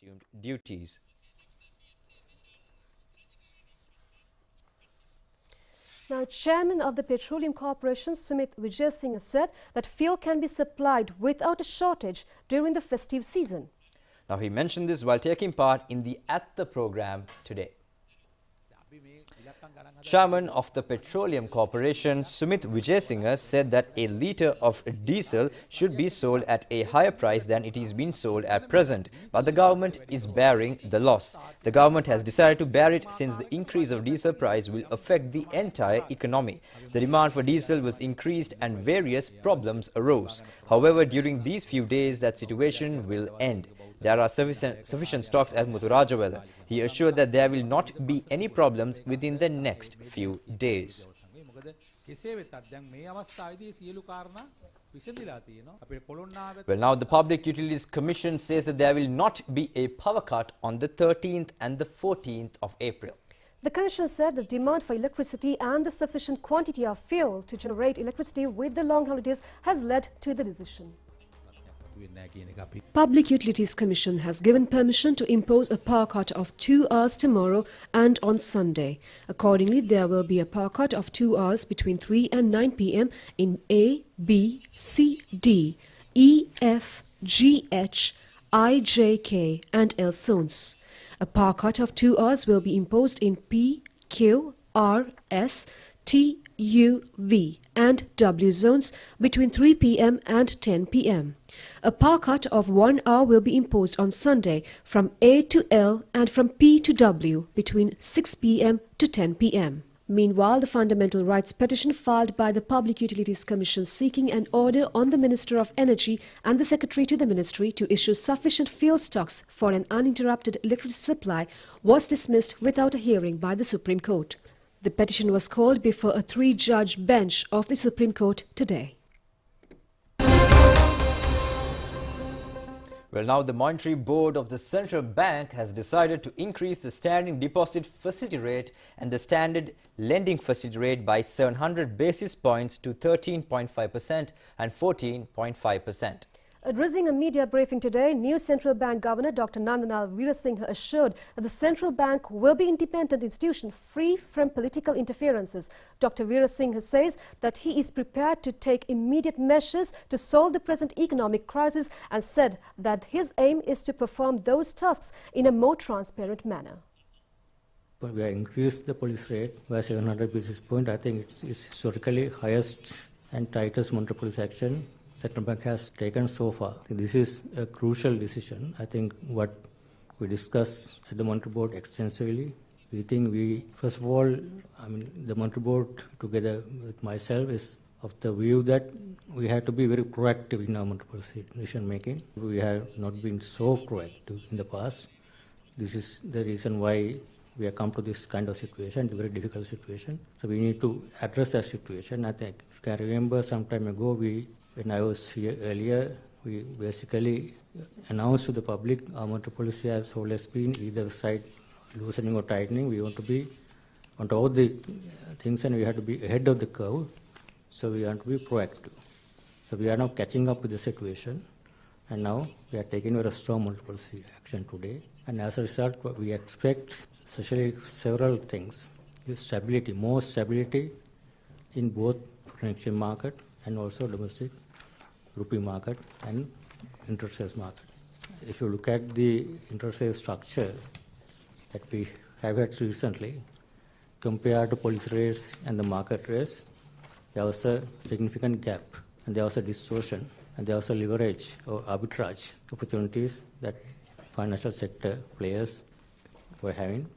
assumed duties. Now, Chairman of the Petroleum Corporation, Sumit Vijay said that fuel can be supplied without a shortage during the festive season. Now, he mentioned this while taking part in the At the program today. Chairman of the Petroleum Corporation, Sumit Vijay said that a litre of diesel should be sold at a higher price than it is being sold at present, but the government is bearing the loss. The government has decided to bear it since the increase of diesel price will affect the entire economy. The demand for diesel was increased and various problems arose. However, during these few days, that situation will end. There are sufficient stocks at Muthurajawala. He assured that there will not be any problems within the next few days. Well, now the Public Utilities Commission says that there will not be a power cut on the 13th and the 14th of April. The Commission said the demand for electricity and the sufficient quantity of fuel to generate electricity with the long holidays has led to the decision. Public Utilities Commission has given permission to impose a power cut of 2 hours tomorrow and on Sunday. Accordingly, there will be a power cut of 2 hours between 3 and 9 p.m. in A, B, C, D, E, F, G, H, I, J, K and L zones. A power cut of 2 hours will be imposed in P, Q, R, S, T, U, V and W zones between 3 p.m. and 10 p.m. A power cut of 1 hour will be imposed on Sunday from A to L and from P to W between 6 p.m. to 10 p.m. Meanwhile, the Fundamental Rights petition filed by the Public Utilities Commission seeking an order on the Minister of Energy and the Secretary to the Ministry to issue sufficient fuel stocks for an uninterrupted electricity supply was dismissed without a hearing by the Supreme Court. The petition was called before a 3-judge bench of the Supreme Court today. Well, now the Monetary Board of the Central Bank has decided to increase the standing deposit facility rate and the standard lending facility rate by 700 basis points to 13.5% and 14.5%. Addressing a media briefing today, new Central Bank Governor Dr. Nandanal Veerasinghe assured that the Central Bank will be an independent institution free from political interferences. Dr. Veerasinghe says that he is prepared to take immediate measures to solve the present economic crisis and said that his aim is to perform those tasks in a more transparent manner. We have increased the policy rate by 700 basis points. I think it's historically highest and tightest monetary policy action Central Bank has taken so far. This is a crucial decision. I think what we discussed at the Monetary Board extensively, we think first of all, the Monetary Board together with myself is of the view that we have to be very proactive in our monetary policy decision making. We have not been so proactive in the past. This is the reason why we have come to this kind of situation, a very difficult situation. So we need to address that situation. I think if you can remember some time ago, when I was here earlier, we basically announced to the public our monetary policy has always been either side loosening or tightening. We want to be on top of the things and we have to be ahead of the curve. So we want to be proactive. So we are now catching up with the situation and now we are taking very strong monetary policy action today. And as a result, what we expect especially several things. Stability, more stability in both foreign exchange market and also domestic rupee market and interest rate market. If you look at the interest rate structure that we have had recently, compared to policy rates and the market rates, there was a significant gap and there was a distortion and there was a leverage or arbitrage opportunities that financial sector players were having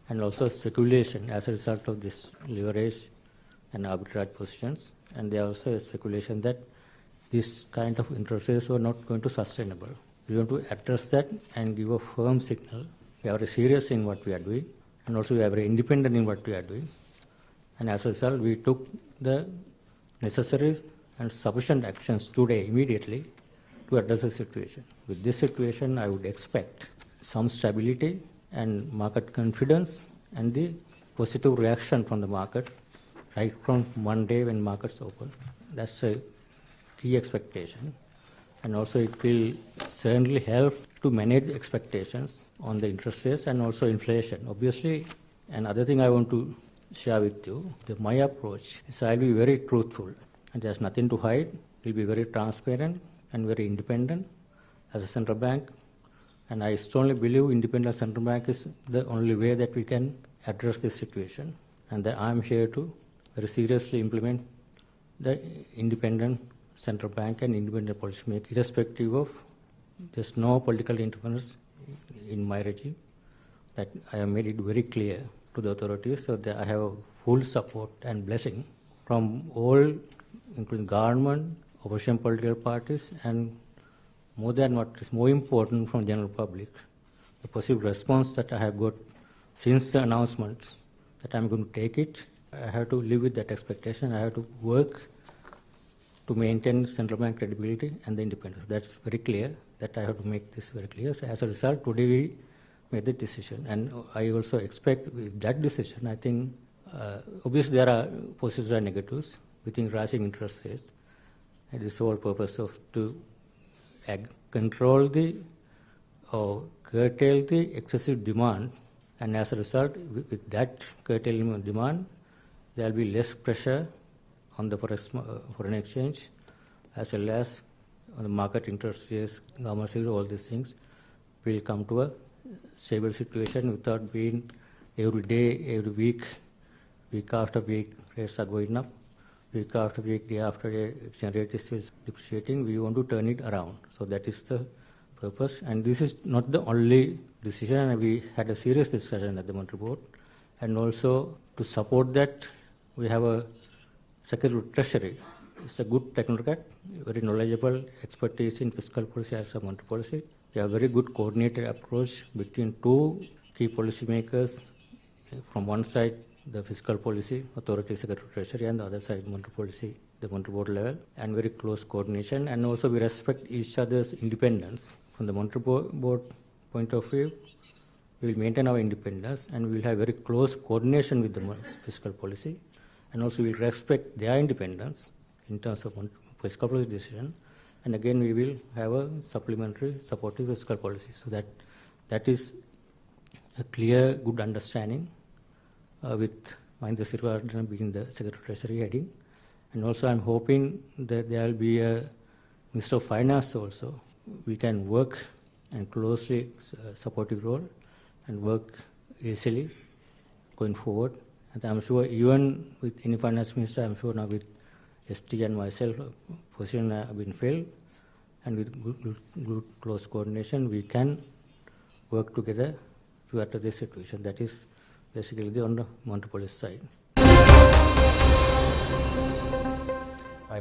and also speculation as a result of this leverage and arbitrage positions. And there also a speculation that this kind of interest rates were not going to sustainable. We want to address that and give a firm signal. We are very serious in what we are doing and also we are very independent in what we are doing. And as a result, we took the necessary and sufficient actions today immediately to address the situation. With this situation, I would expect some stability and market confidence and the positive reaction from the market right from Monday when markets open. That's a key expectation. And also it will certainly help to manage expectations on the interest rates and also inflation. Obviously, another thing I want to share with you, my approach is I'll be very truthful and there's nothing to hide. We'll be very transparent and very independent as a central bank. And I strongly believe independent central bank is the only way that we can address this situation. And that I'm here to very seriously implement the independent central bank and independent policy making, irrespective of there's no political interference in my regime. That I have made it very clear to the authorities, so that I have full support and blessing from all, including government, opposition political parties, and more than what is more important from general public, the positive response that I have got since the announcements that I'm going to take it. I have to live with that expectation. I have to work to maintain central bank credibility and the independence. That's very clear, that I have to make this very clear. So as a result, today we made the decision. And I also expect with that decision, I think, obviously there are positives and negatives. We think rising interest rates, and this whole purpose of to control the or curtail the excessive demand, and as a result, with that curtailment demand, there will be less pressure on the foreign exchange, as well as on the market interest rates, government sector, all these things will come to a stable situation without being every day, every week, week after week, rates are going up. Week after week, day after day, exchange rate is depreciating. We want to turn it around. So that is the purpose. And this is not the only decision. We had a serious discussion at the Monetary Board. And also to support that, we have a Secretary of Treasury. It's a good technocrat, very knowledgeable expertise in fiscal policy as a monetary policy. We have a very good coordinated approach between two key policymakers. From one side, the fiscal policy authority, Secretary of Treasury, and the other side, monetary policy, the monetary board level, and very close coordination. And also we respect each other's independence. From the monetary board point of view, we will maintain our independence and we will have very close coordination with the fiscal policy. And also we will respect their independence in terms of fiscal policy decision. And again, we will have a supplementary supportive fiscal policy. So that is a clear, good understanding with Mahinda Sirivardena being the Secretary of Treasury heading. And also I'm hoping that there will be a Minister of Finance also. We can work and closely supportive role and work easily going forward. And I'm sure even with any finance minister, I'm sure now with ST and myself, position have been filled, and with good close coordination, we can work together to address this situation. That is basically on the monetary policy side.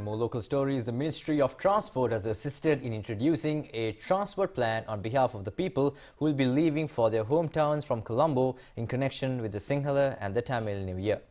More local stories. The Ministry of Transport has assisted in introducing a transport plan on behalf of the people who will be leaving for their hometowns from Colombo in connection with the Sinhala and the Tamil New Year.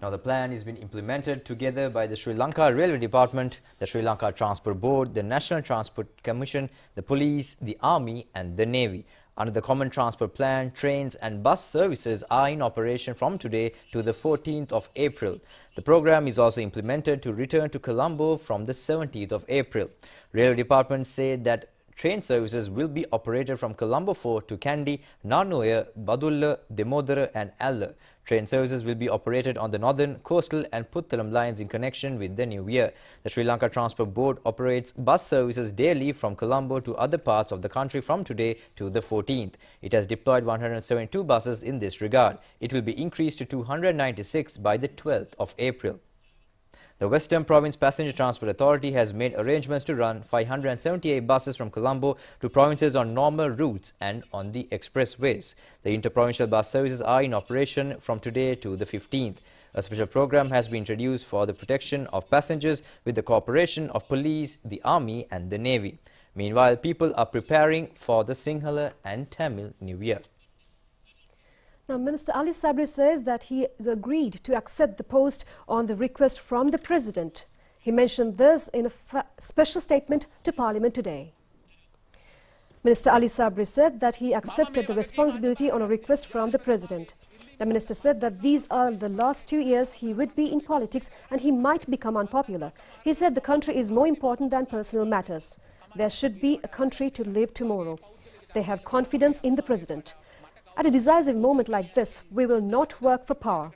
Now, the plan is being implemented together by the Sri Lanka Railway Department, the Sri Lanka Transport Board, the National Transport Commission, the Police, the Army and the Navy. Under the Common Transport Plan, trains and bus services are in operation from today to the 14th of April. The program is also implemented to return to Colombo from the 17th of April. Railway Department said that train services will be operated from Colombo Fort to Kandy, Narnoya, Badulla, Demodara and Alla. Train services will be operated on the northern, coastal and Puttalam lines in connection with the new year. The Sri Lanka Transport Board operates bus services daily from Colombo to other parts of the country from today to the 14th. It has deployed 172 buses in this regard. It will be increased to 296 by the 12th of April. The Western Province Passenger Transport Authority has made arrangements to run 578 buses from Colombo to provinces on normal routes and on the expressways. The interprovincial bus services are in operation from today to the 15th. A special program has been introduced for the protection of passengers with the cooperation of police, the army and the navy. Meanwhile, people are preparing for the Sinhala and Tamil New Year. Now, Minister Ali Sabri says that he has agreed to accept the post on the request from the President. He mentioned this in a special statement to Parliament today. Minister Ali Sabri said that he accepted the responsibility on a request from the President. The Minister said that these are the last 2 years he would be in politics and he might become unpopular. He said the country is more important than personal matters. there should be a country to live tomorrow. They have confidence in the president. At a decisive moment like this, we will not work for power.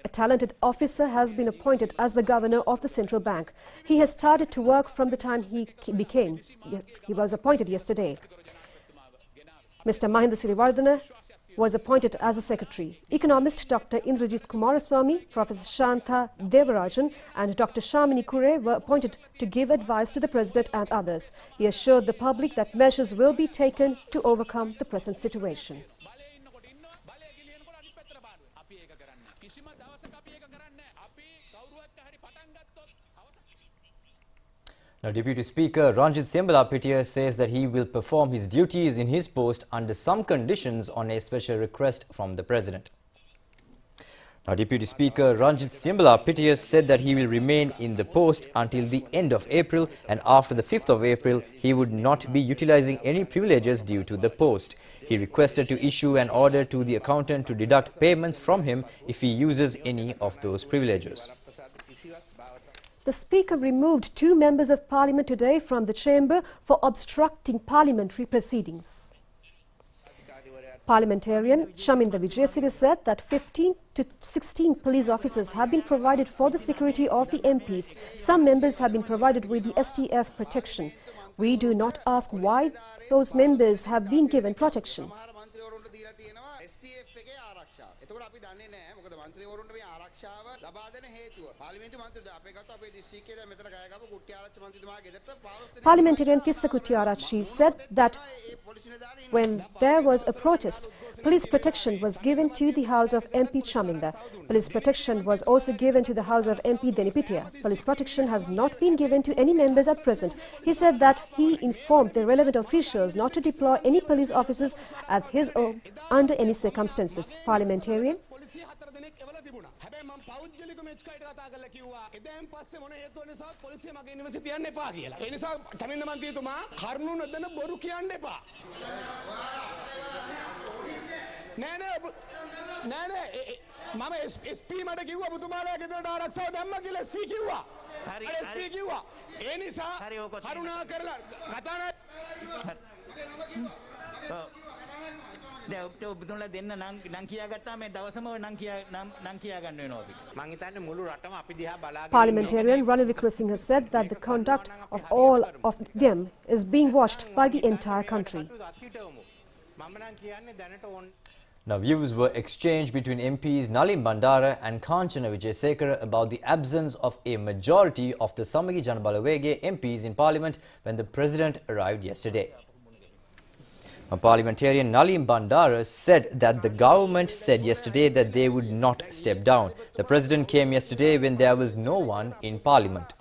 A talented officer has been appointed as the governor of the central bank. He has started to work from the time he was appointed yesterday. Mr. Mahinda Siriwardana was appointed as a secretary. Economist Dr. Indrajit Kumaraswamy, Professor Shantha Devarajan and Dr. Shamini Kure were appointed to give advice to the president and others. He assured the public that measures will be taken to overcome the present situation. Now, Deputy Speaker Ranjit Bandar says that he will perform his duties in his post under some conditions on a special request from the President. Now, Deputy Speaker Ranjit Bandar said that he will remain in the post until the end of April, and after the 5th of April, he would not be utilizing any privileges due to the post. He requested to issue an order to the accountant to deduct payments from him if he uses any of those privileges. The Speaker removed 2 members of Parliament today from the chamber for obstructing parliamentary proceedings. Parliamentarian Chaminda Vijayasinghe said that 15 to 16 police officers have been provided for the security of the MPs. Some members have been provided with the STF protection. We do not ask why those members have been given protection. Parliamentarian Tissa Kuttiarachchi said that when there was a protest, police protection was given to the house of MP Chaminda. Police protection was also given to the house of MP Denipitiya. Police protection has not been given to any members at present. He said that he informed the relevant officials not to deploy any police officers at his own under any circumstances. Parliamentarian Parliamentarian Ranil Wickremesinghe said that the conduct of all of them is being watched by the entire country. Now, views were exchanged between MPs Ranjit Bandar and Kanchana Wijesekara about the absence of a majority of the Samagi Janabalawege MPs in Parliament when the President arrived yesterday. Parliamentarian Ranjit Bandar said that the government said yesterday that they would not step down. The President came yesterday when there was no one in Parliament.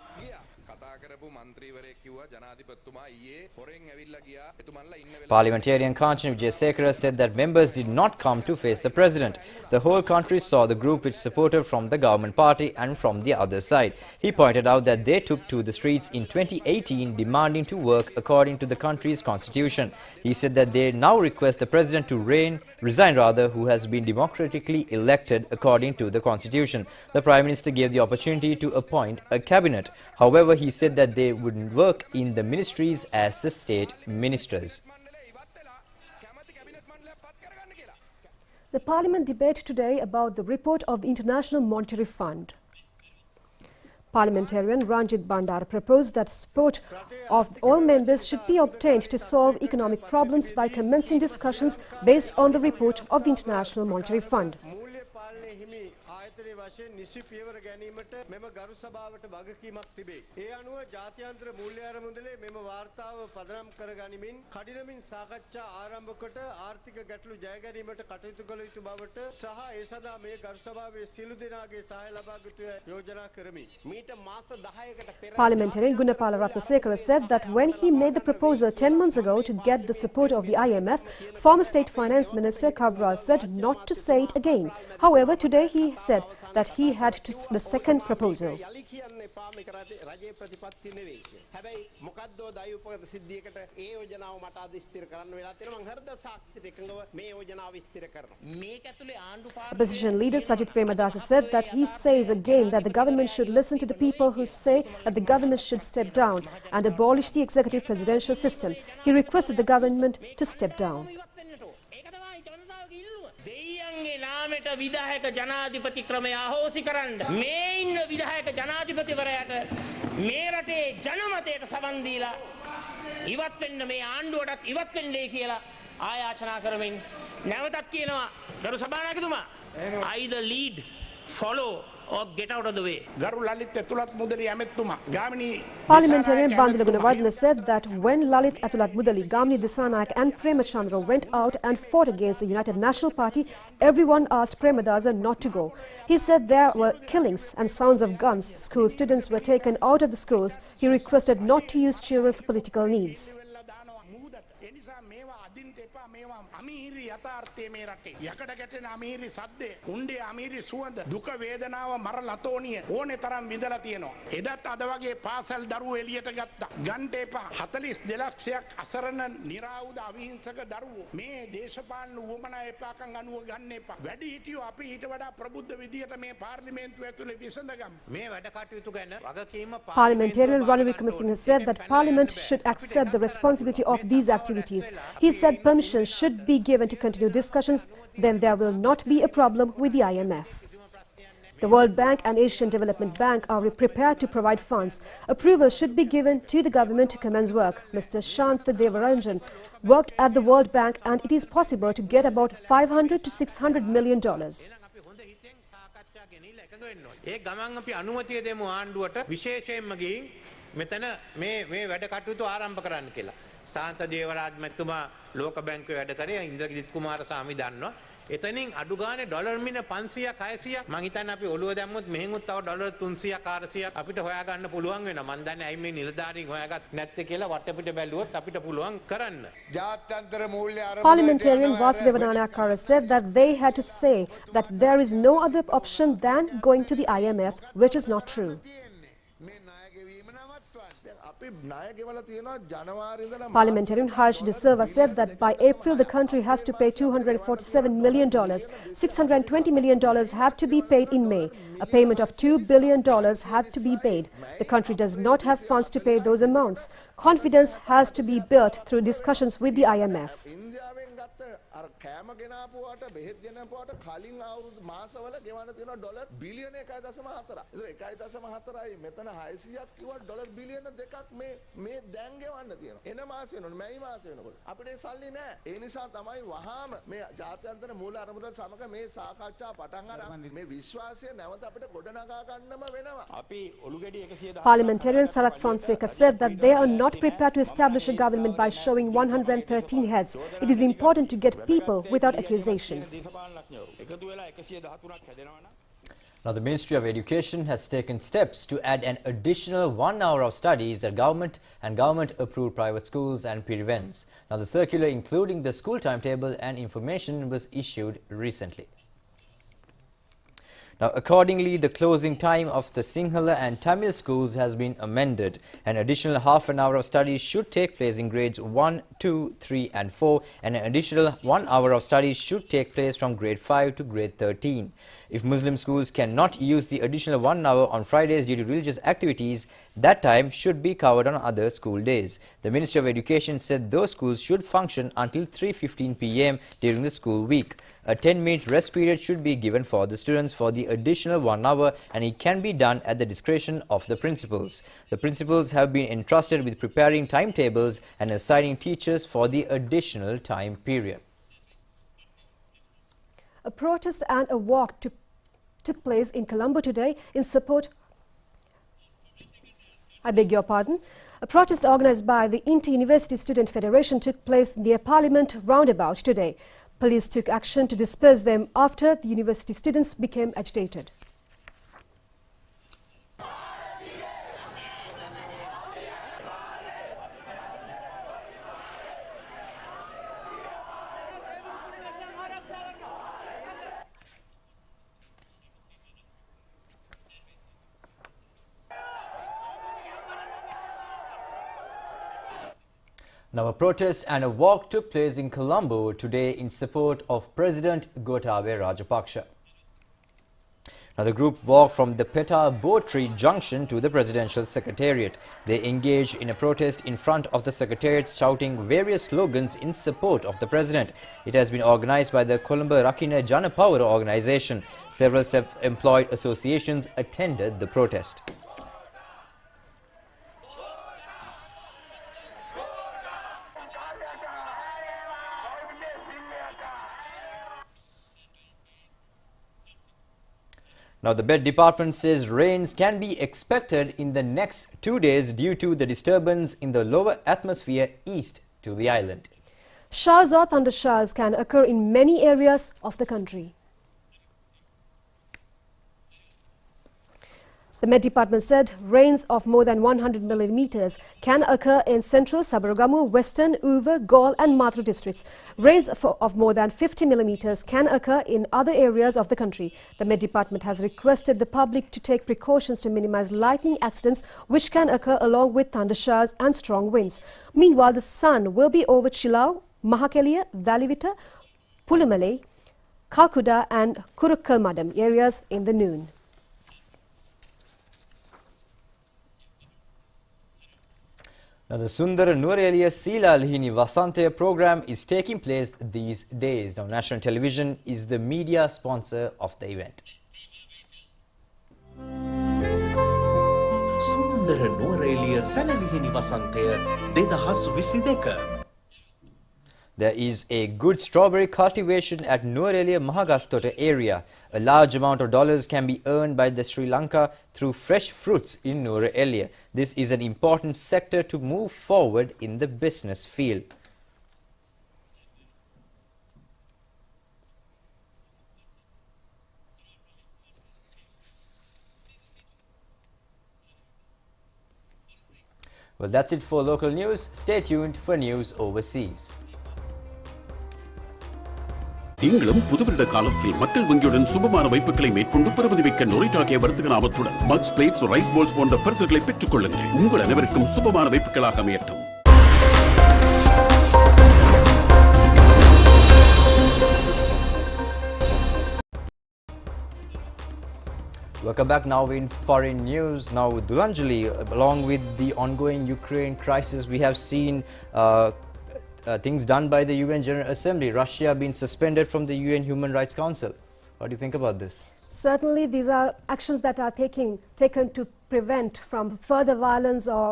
Parliamentarian Kanchana Wijesekara said that members did not come to face the President. The whole country saw the group which supported from the government party and from the other side. He pointed out that they took to the streets in 2018 demanding to work according to the country's constitution. He said that they now request the President to resign, who has been democratically elected according to the constitution. The Prime Minister gave the opportunity to appoint a cabinet. However, he said that they would work in the ministries as the state ministers. The Parliament debate today about the report of the International Monetary Fund. Parliamentarian Ranjit Bandar proposed that support of all members should be obtained to solve economic problems by commencing discussions based on the report of the International Monetary Fund. Parliamentarian Gunapala Ratnasekara said that when he made the proposal 10 months ago to get the support of the IMF, former State Finance Minister Kabral said not to say it again. However, today he said that he had the second proposal. කියන්න එපා මේක රජයේ ප්‍රතිපත්ති නෙවෙයි කියලා. හැබැයි මොකද්දෝ දයුපත සිද්ධියකට ඒ යෝජනාව මට අද ස්ථිර කරන්න වෙලා තියෙනවා. මම හරිද සාක්ෂියට එකඟව මේ යෝජනාව ස්ථිර කරනවා. මේක ඇතුලේ ආණ්ඩු Opposition leader Sajid Premadasa said that he says again that the government should listen to the people who say that the government should step down and abolish the executive presidential system. He requested the government to step down. දෙයියන්ගේ නාමයට විධායක ජනාධිපති ක්‍රමය අහෝසි කරන්න මේ ඉන්න විධායක ජනාධිපතිවරයාට මේ රටේ ජනමතයට සවන් දීලා ඉවත් වෙන්න මේ ආණ්ඩුවටත් ඉවත් වෙන්නයි කියලා ආයාචනා කරමින් නැවතත් කියනවා ගරු සභානායකතුමා either lead follow or get out of the way. ගරු ලලිත් ඇතුළත් Mudali ඇමෙතුමා Gamini Parliamentarian Bandila Gunawardena said that when Lalit Atulat Mudali, Gamni Disanayak and Premachandra went out and fought against the United National Party, everyone asked Premadasa not to go. He said there were killings and sounds of guns. School students were taken out of the schools. He requested not to use children for political needs. අමීරි යථාර්ථයේ මේ රටේ යකඩ ගැටෙන අමීරි සද්දේ උණ්ඩේ අමීරි සුවඳ දුක වේදනාව මර ලතෝනිය ඕනේ තරම් විඳලා තියෙනවා එදත් අද වගේ පාසල් දරුවෝ එළියට ගත්තා ගන්ට එපා 42 ලක්ෂයක් අසරණ නිරාවුද අවිහිංසක දරුවෝ මේ දේශපාලන උවමනා එපාකම් අනුව ගන්න එපා වැඩි හිටියෝ අපි ඊට වඩා ප්‍රබුද්ධ විදියට මේ පාර්ලිමේන්තුව ඇතුලේ විසඳගමු මේ වැඩ කටයුතු ගැන වගකීම Parliamentarian Ranil Wickremesinghe said that Parliament should accept the responsibility of these activities. He said permission should be given to continue discussions, then there will not be a problem with the IMF. The World Bank and Asian Development Bank are prepared to provide funds. Approval should be given to the government to commence work. Mr. Shanta Devaranjan worked at the World Bank and it is possible to get about $500 to $600 million. ඒ ගමන් අපි අනුමැතිය දෙමු ආණ්ඩුවට විශේෂයෙන්ම ගිහින් මෙතන මේ වැඩ කටයුතු ආරම්භ කරන්න කියලා. සාන්ත දේවරාජ් මැතිතුමා ලෝක බැංකුවේ වැඩ කරේ ඉන්ද්‍රජිත් කුමාරසාමි දන්නවා. එතනින් අඩු ගානේ ඩොලර් මින 500 600 මං හිතන්නේ අපි ඔළුව දැම්මොත් මෙහෙන්ුත් තව ඩොලර් 300 400 අපිට හොයා ගන්න පුළුවන් වෙනවා. මං දන්නේ ඇයි මේ නිලධාරීන් හොයාගත් නැත්තේ කියලා වටපිට බැලුවොත් අපිට පුළුවන් කරන්න. ජාත්‍යන්තර මූල්‍ය ආරම්භ Parliamentarian Vasudevananakara said that they had to say that there is no other option than going to the IMF, which is not true. Parliamentarian Harsh De Silva said that by April the country has to pay $247 million. $620 million have to be paid in May. A payment of $2 billion have to be made. The country does not have funds to pay those amounts. Confidence has to be built through discussions with the IMF. කෑම ගෙනාපුවාට බෙහෙත් ගෙනාපුවාට කලින් අවුරුදු මාසවල ගෙවන්න තියෙනවා dollar බිලියන 1.4. ඒක 1.4යි මෙතන 600ක් කිව්වා ඩොලර් බිලියන 2ක් මේ දැන් ගෙවන්න තියෙනවා. එන මාසෙ වෙනකොට මැයි මාසෙ වෙනකොට අපිට ඒ සල්ලි නැහැ. ඒ නිසා තමයි වහාම මේ ජාත්‍යන්තර මූල්‍ය අරමුදල් සමග මේ සාකච්ඡා පටන් අරන් මේ විශ්වාසය නැවත අපිට ගොඩනගා ගන්නම වෙනවා. අපි ඔලුගෙඩි 110 Parliamentarian Sarath Fonseca said that they are not prepared to establish a government by showing 113 heads. It is important to get people without accusations. Now, the Ministry of Education has taken steps to add an additional 1 hour of studies at government and government-approved private schools and pre-events. Now, the circular, including the school timetable and information, was issued recently. Now, accordingly, the closing time of the Sinhala and Tamil schools has been amended. An additional half an hour of studies should take place in grades 1, 2, 3 and 4, and an additional 1 hour of studies should take place from grade 5 to grade 13. If Muslim schools cannot use the additional 1 hour on Fridays due to religious activities, that time should be covered on other school days. The Ministry of Education said those schools should function until 3:15 p.m. during the school week. A 10-minute rest period should be given for the students for the additional 1 hour, and it can be done at the discretion of the principals. The principals have been entrusted with preparing timetables and assigning teachers for the additional time period. A protest and a walk took place in Colombo today in support. I beg your pardon. A protest organized by the Inter-University Student Federation took place near Parliament roundabout today. Police took action to disperse them after the university students became agitated. Now, a protest and a walk took place in Colombo today in support of President Gotabaya Rajapaksa. Now, the group walked from the Peta Botri Junction to the Presidential Secretariat. They engaged in a protest in front of the Secretariat, shouting various slogans in support of the President. It has been organized by the Colombo Rakina Janapawara organization. Several self-employed associations attended the protest. Now, the Met Department says rains can be expected in the next 2 days due to the disturbance in the lower atmosphere east to the island. Showers or thunder showers can occur in many areas of the country. The Met Department said rains of more than 100 millimeters can occur in central Sabaragamu, western Uva, Gaul and Matru districts. Rains of more than 50 millimeters can occur in other areas of the country. The Met Department has requested the public to take precautions to minimize lightning accidents which can occur along with thunder showers and strong winds. Meanwhile, the sun will be over Chilau, Mahakeliya, Valivita, Pulimalai, Kalkuda and Kurukkalmadam areas in the noon. Now, the Sundara Nurelia Silalhini Vasantaya program is taking place these days. Now, National Television is the media sponsor of the event. Sundara Nurelia Silalhini Vasantaya 2022. There is a good strawberry cultivation at Nurelia Mahagastota area. A large amount of dollars can be earned by the Sri Lanka through fresh fruits in Nurelia. This is an important sector to move forward in the business field. Well, that's it for local news. Stay tuned for news overseas. நீங்களும் புதுவருட காலத்தில் மக்கள் வங்கியுடன் சுபமான வைப்புகளை மேற்கொண்டு பெறுவது வைக்க நுரைட்டாகிய வர்த்தக நாமத்துடன் mugs plates rice poles போன்ற பரிசுகளை பெற்றுக் கொள்ளுங்கள். உங்கள் அனைவருக்கும் சுபமான வைப்புகளாக அமையட்டும். Welcome back. Now in foreign news. Now, Dulanjali, along with the ongoing Ukraine crisis, we have seen things done by the UN General Assembly. Russia being suspended from the UN Human Rights Council. What do you think about this? Certainly, these are actions that are taken to prevent from further violence or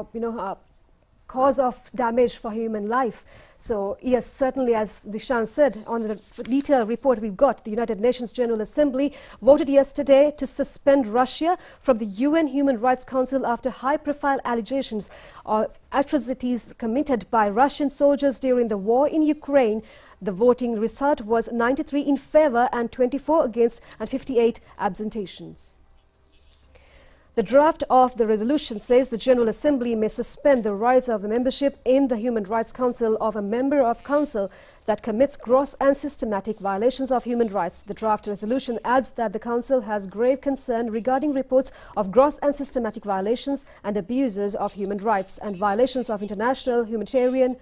cause of damage for human life. So yes, certainly, as Dishan said, on the detailed report we've got, the United Nations General Assembly voted yesterday to suspend Russia from the UN Human Rights Council after high-profile allegations of atrocities committed by Russian soldiers during the war in Ukraine. The voting result was 93 in favor and 24 against and 58 abstentions. The draft of the resolution says the General Assembly may suspend the rights of the membership in the Human Rights Council of a member of council that commits gross and systematic violations of human rights. The draft resolution adds that the council has grave concern regarding reports of gross and systematic violations and abuses of human rights and violations of international humanitarian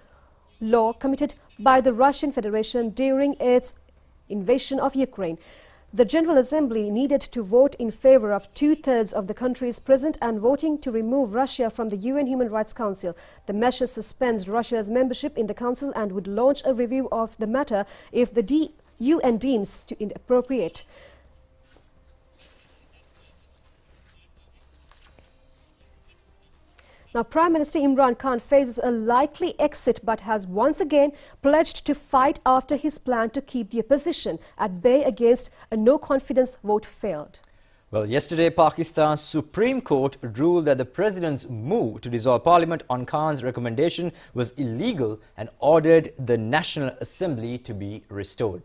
law committed by the Russian Federation during its invasion of Ukraine. The General Assembly needed to vote in favor of 2/3 of the countries present and voting to remove Russia from the UN Human Rights Council. The measure suspends Russia's membership in the Council and would launch a review of the matter if the UN deems to inappropriate. Now, Prime Minister Imran Khan faces a likely exit but has once again pledged to fight after his plan to keep the opposition at bay against a no-confidence vote failed. Well, yesterday, Pakistan's Supreme Court ruled that the President's move to dissolve Parliament on Khan's recommendation was illegal and ordered the National Assembly to be restored.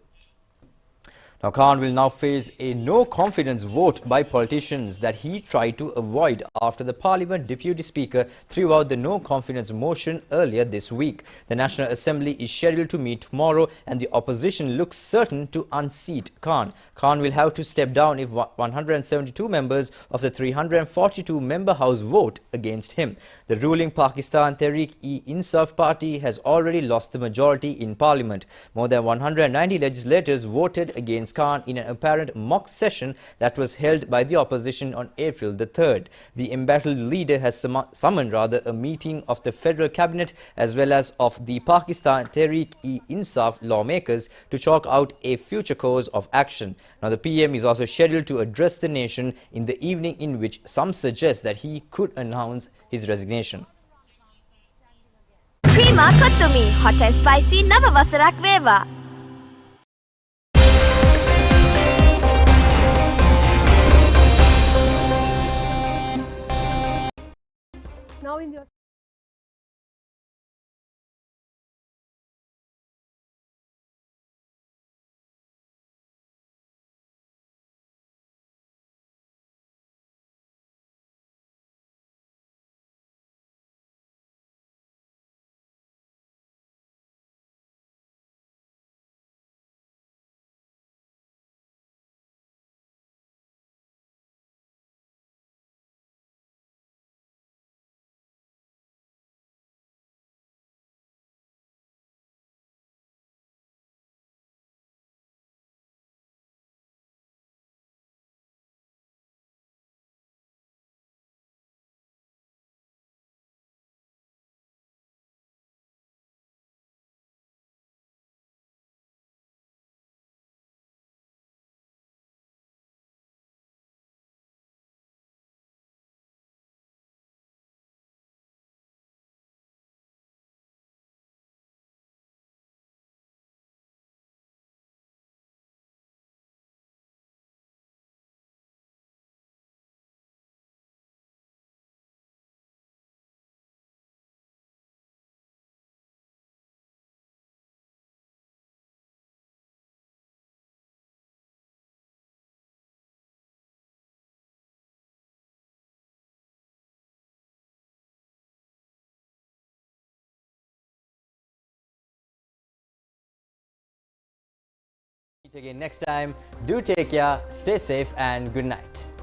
Now, Khan will now face a no-confidence vote by politicians that he tried to avoid after the Parliament Deputy Speaker threw out the no-confidence motion earlier this week. The National Assembly is scheduled to meet tomorrow and the opposition looks certain to unseat Khan. Khan will have to step down if 172 members of the 342-member House vote against him. The ruling Pakistan Tehreek-e-Insaf party has already lost the majority in Parliament. More than 190 legislators voted against Khan in an apparent mock session that was held by the opposition on April the 3rd. The embattled leader has summoned a meeting of the federal cabinet as well as of the Pakistan Tehreek-e-Insaf lawmakers to chalk out a future course of action. Now, the PM is also scheduled to address the nation in the evening, in which some suggest that he could announce his resignation. Creama Kottumi, hot and spicy නව වසරක් වේවා. Now in the Meet again next time. Do take care, stay safe and good night.